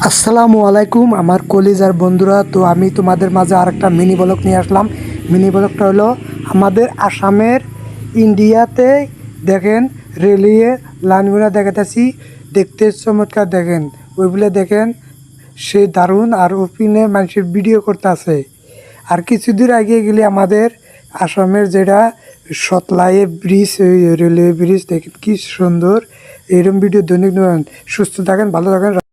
আসসালামু আলাইকুম আমার কলিজার বন্ধুরা। তো আমি তোমাদের মাঝে আরেকটা মিনি ব্লগ নিয়ে আসলাম। মিনি ব্লগটা হলো আমাদের আসামের ইন্ডিয়াতে দেখেন রেলিয়ে লাইনগুলো দেখাতেছি, দেখতে চমৎকার দেখেন, ওইগুলো দেখেন সে দারুণ। আর ওপিনে মানুষের ভিডিও করতে আছে। আর কিছুদূর আগে গেলে আমাদের আসামের যেটা সতলায়ে ব্রিজ, রেলওয়ে ব্রিজ দেখেন কি সুন্দর। এরকম ভিডিও দৈনিক সুস্থ থাকেন, ভালো থাকেন।